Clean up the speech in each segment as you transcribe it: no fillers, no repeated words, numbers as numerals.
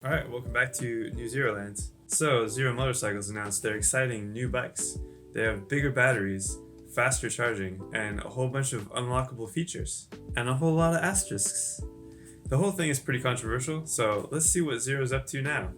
Alright, welcome back to NewZeroland. So, Zero Motorcycles announced their exciting new bikes. They have bigger batteries, faster charging, and a whole bunch of unlockable features. And a whole lot of asterisks. The whole thing is pretty controversial, so let's see what Zero's up to now.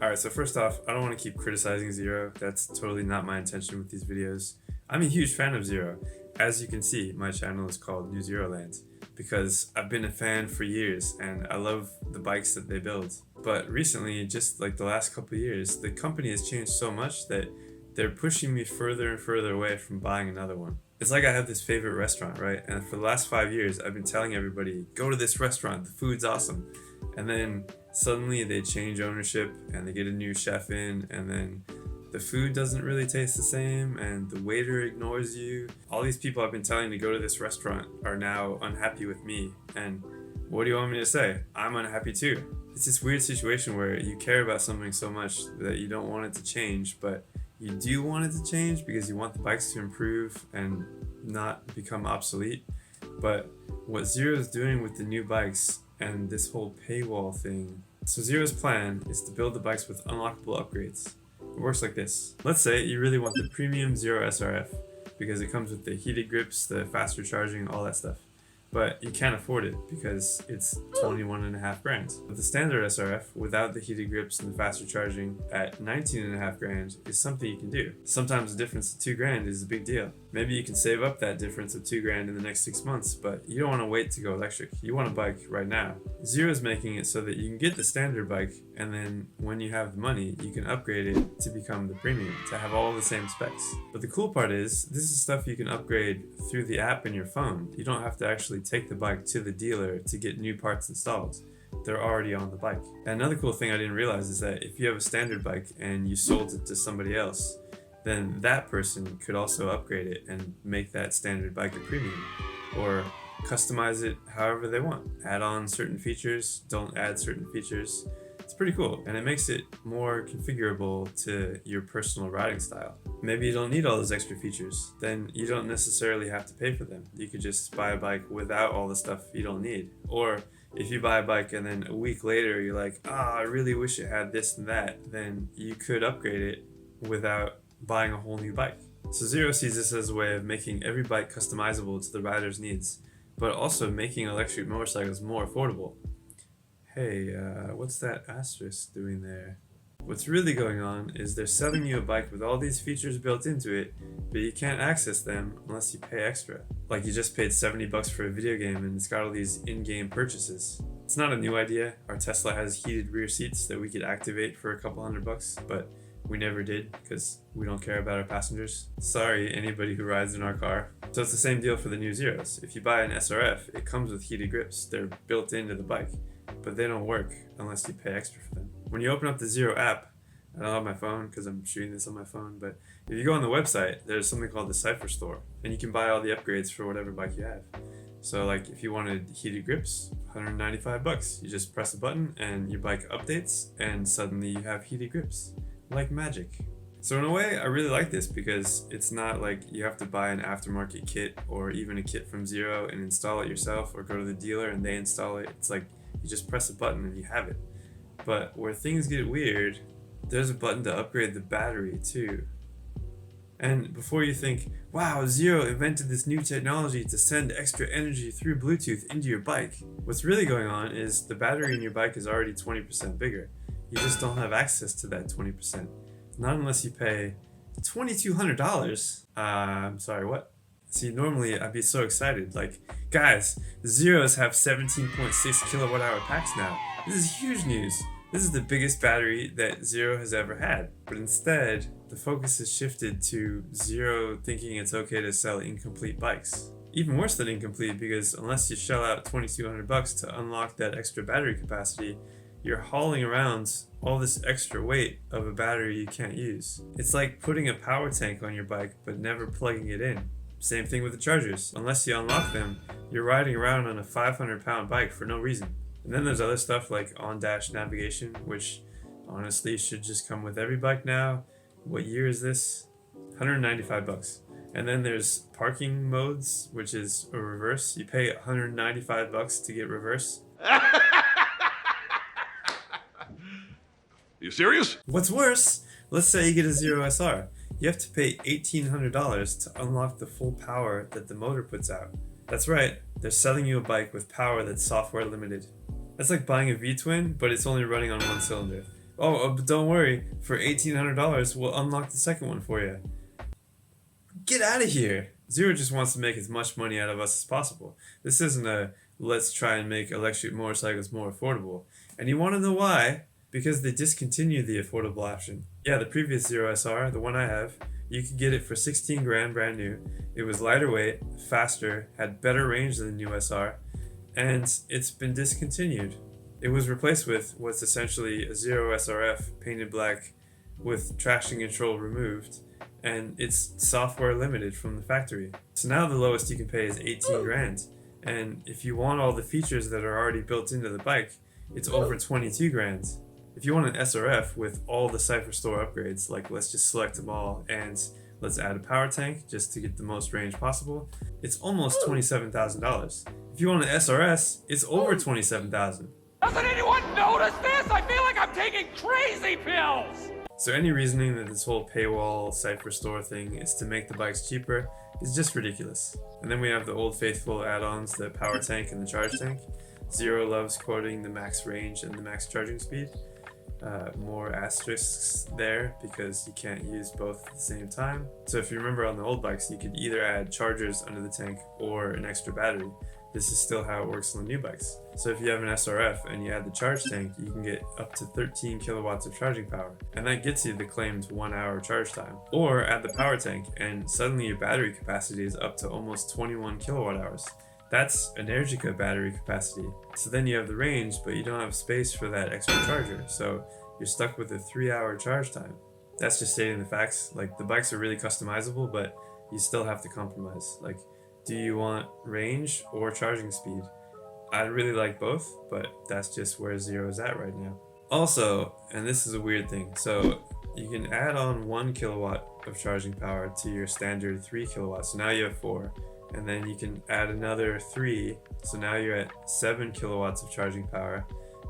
Alright, so first off, I don't want to keep criticizing Zero. That's totally not my intention with these videos. I'm a huge fan of Zero. As you can see, my channel is called NewZeroland because I've been a fan for years and I love the bikes that they build. But recently, just like the last couple of years, the company has changed so much that they're pushing me further and further away from buying another one. It's like I have this favorite restaurant, right? And for the last 5 years, I've been telling everybody, go to this restaurant, the food's awesome. And then suddenly they change ownership and they get a new chef in, and then the food doesn't really taste the same and the waiter ignores you. All these people I've been telling to go to this restaurant are now unhappy with me. And what do you want me to say? I'm unhappy too. It's this weird situation where you care about something so much that you don't want it to change, but you do want it to change because you want the bikes to improve and not become obsolete. But what Zero is doing with the new bikes and this whole paywall thing. So Zero's plan is to build the bikes with unlockable upgrades. It works like this. Let's say you really want the premium Zero SRF because it comes with the heated grips, the faster charging, all that stuff. But you can't afford it because it's 21.5 grand. But the standard SRF without the heated grips and the faster charging at 19.5 grand is something you can do. Sometimes the difference of 2 grand is a big deal. Maybe you can save up that difference of 2 grand in the next 6 months, but you don't want to wait to go electric. You want a bike right now. Zero is making it so that you can get the standard bike, and then when you have the money, you can upgrade it to become the premium, to have all the same specs. But the cool part is, this is stuff you can upgrade through the app in your phone. You don't have to actually take the bike to the dealer to get new parts installed. They're already on the bike. And another cool thing I didn't realize is that if you have a standard bike and you sold it to somebody else, then that person could also upgrade it and make that standard bike a premium, or customize it however they want. Add on certain features, don't add certain features. It's pretty cool, and it makes it more configurable to your personal riding style. Maybe you don't need all those extra features, then you don't necessarily have to pay for them. You could just buy a bike without all the stuff you don't need. Or if you buy a bike and then a week later you're like, I really wish it had this and that, then you could upgrade it without buying a whole new bike. So Zero sees this as a way of making every bike customizable to the rider's needs, but also making electric motorcycles more affordable. Hey, what's that asterisk doing there? What's really going on is they're selling you a bike with all these features built into it, but you can't access them unless you pay extra. Like you just paid $70 for a video game and it's got all these in-game purchases. It's not a new idea. Our Tesla has heated rear seats that we could activate for a couple $100, but we never did because we don't care about our passengers. Sorry, anybody who rides in our car. So it's the same deal for the new Zeros. If you buy an SRF, it comes with heated grips. They're built into the bike, but they don't work unless you pay extra for them. When you open up the Zero app, I don't have my phone because I'm shooting this on my phone, but if you go on the website, there's something called the Cypher Store, and you can buy all the upgrades for whatever bike you have. So like if you wanted heated grips, $195. You just press a button and your bike updates, and suddenly you have heated grips. Like magic. So in a way, I really like this because it's not like you have to buy an aftermarket kit or even a kit from Zero and install it yourself, or go to the dealer and they install it. It's like you just press a button and you have it. But where things get weird, there's a button to upgrade the battery too. And before you think, wow, Zero invented this new technology to send extra energy through Bluetooth into your bike, what's really going on is the battery in your bike is already 20% bigger. You just don't have access to that 20%. Not unless you pay $2,200. I'm sorry, what? See, normally I'd be so excited. Like, guys, the Zeros have 17.6 kilowatt hour packs now. This is huge news. This is the biggest battery that Zero has ever had. But instead, the focus has shifted to Zero thinking it's okay to sell incomplete bikes. Even worse than incomplete, because unless you shell out $2,200 to unlock that extra battery capacity, you're hauling around all this extra weight of a battery you can't use. It's like putting a power tank on your bike but never plugging it in. Same thing with the chargers. Unless you unlock them, you're riding around on a 500-pound bike for no reason. And then there's other stuff like on-dash navigation, which honestly should just come with every bike now. What year is this? $195. And then there's parking modes, which is a reverse. You pay $195 to get reverse. You serious? What's worse, let's say you get a Zero SR. You have to pay $1,800 to unlock the full power that the motor puts out. That's right, they're selling you a bike with power that's software limited. That's like buying a V-twin, but it's only running on one cylinder. Oh, but don't worry, for $1,800 we'll unlock the second one for you. Get out of here! Zero just wants to make as much money out of us as possible. This isn't a let's try and make electric motorcycles more affordable. And you want to know why? Because they discontinued the affordable option. Yeah, the previous Zero SR, the one I have, you could get it for 16 grand brand new. It was lighter weight, faster, had better range than the new SR, and it's been discontinued. It was replaced with what's essentially a Zero SRF painted black with traction control removed, and it's software limited from the factory. So now the lowest you can pay is 18 grand. And if you want all the features that are already built into the bike, it's over 22 grand. If you want an SRF with all the Cypher Store upgrades, like let's just select them all and let's add a power tank just to get the most range possible, it's almost $27,000. If you want an SRS, it's over $27,000. Doesn't anyone notice this? I feel like I'm taking crazy pills! So any reasoning that this whole paywall Cypher Store thing is to make the bikes cheaper is just ridiculous. And then we have the old faithful add-ons, the power tank and the charge tank. Zero loves quoting the max range and the max charging speed. More asterisks there because you can't use both at the same time. So if you remember on the old bikes, you could either add chargers under the tank or an extra battery. This is still how it works on the new bikes. So if you have an SRF and you add the charge tank, you can get up to 13 kilowatts of charging power. And that gets you the claimed 1 hour charge time. Or add the power tank and suddenly your battery capacity is up to almost 21 kilowatt hours. That's Energica battery capacity. So then you have the range, but you don't have space for that extra charger. So you're stuck with a 3 hour charge time. That's just stating the facts. Like, the bikes are really customizable, but you still have to compromise. Like, do you want range or charging speed? I really like both, but that's just where Zero is at right now. Also, and this is a weird thing, so you can add on 1 kilowatt of charging power to your standard 3 kilowatts. So now you have 4. And then you can add another 3, so now you're at 7 kilowatts of charging power.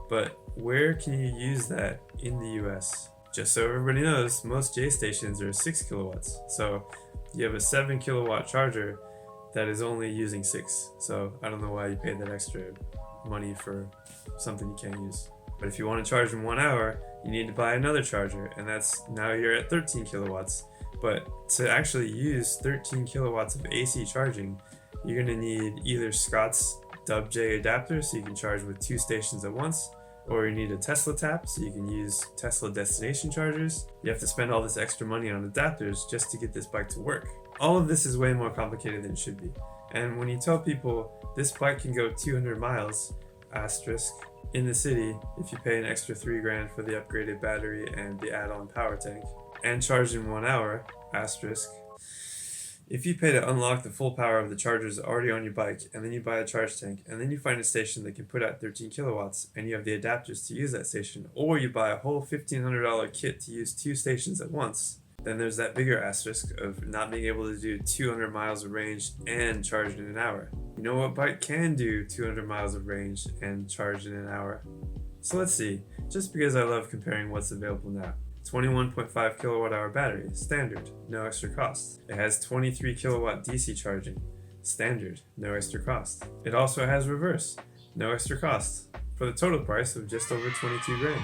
But where can you use that in the US? Just so everybody knows, most J stations are 6 kilowatts. So you have a 7 kilowatt charger that is only using 6. So I don't know why you paid that extra money for something you can't use. But if you want to charge in 1 hour, you need to buy another charger, and that's now you're at 13 kilowatts. But to actually use 13 kilowatts of AC charging, you're going to need either Scott's Dub-J adapter so you can charge with 2 stations at once, or you need a Tesla tap so you can use Tesla destination chargers. You have to spend all this extra money on adapters just to get this bike to work. All of this is way more complicated than it should be. And when you tell people this bike can go 200 miles, asterisk, in the city if you pay an extra 3 grand for the upgraded battery and the add-on power tank, and charge in 1 hour, asterisk. If you pay to unlock the full power of the chargers already on your bike, and then you buy a charge tank, and then you find a station that can put out 13 kilowatts, and you have the adapters to use that station, or you buy a whole $1,500 kit to use 2 stations at once, then there's that bigger asterisk of not being able to do 200 miles of range and charge in an hour. You know what bike can do 200 miles of range and charge in an hour? So let's see, just because I love comparing what's available now. 21.5 kilowatt hour battery, standard, no extra cost. It has 23 kilowatt DC charging, standard, no extra cost. It also has reverse, no extra cost, for the total price of just over 22 grand.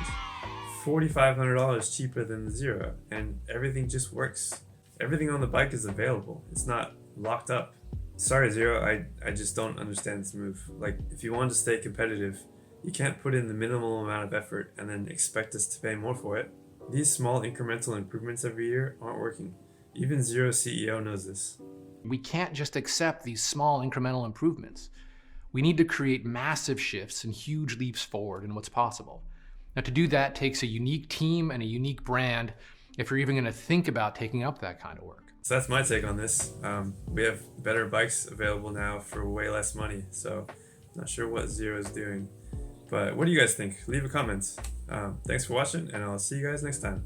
$4,500 cheaper than the Zero, and everything just works. Everything on the bike is available. It's not locked up. Sorry Zero, I just don't understand this move. Like, if you want to stay competitive, you can't put in the minimal amount of effort and then expect us to pay more for it. These small incremental improvements every year aren't working. Even Zero's CEO knows this. We can't just accept these small incremental improvements. We need to create massive shifts and huge leaps forward in what's possible. Now, to do that takes a unique team and a unique brand if you're even going to think about taking up that kind of work. So that's my take on this. We have better bikes available now for way less money, so not sure what Zero is doing. But what do you guys think? Leave a comment. Thanks for watching, and I'll see you guys next time.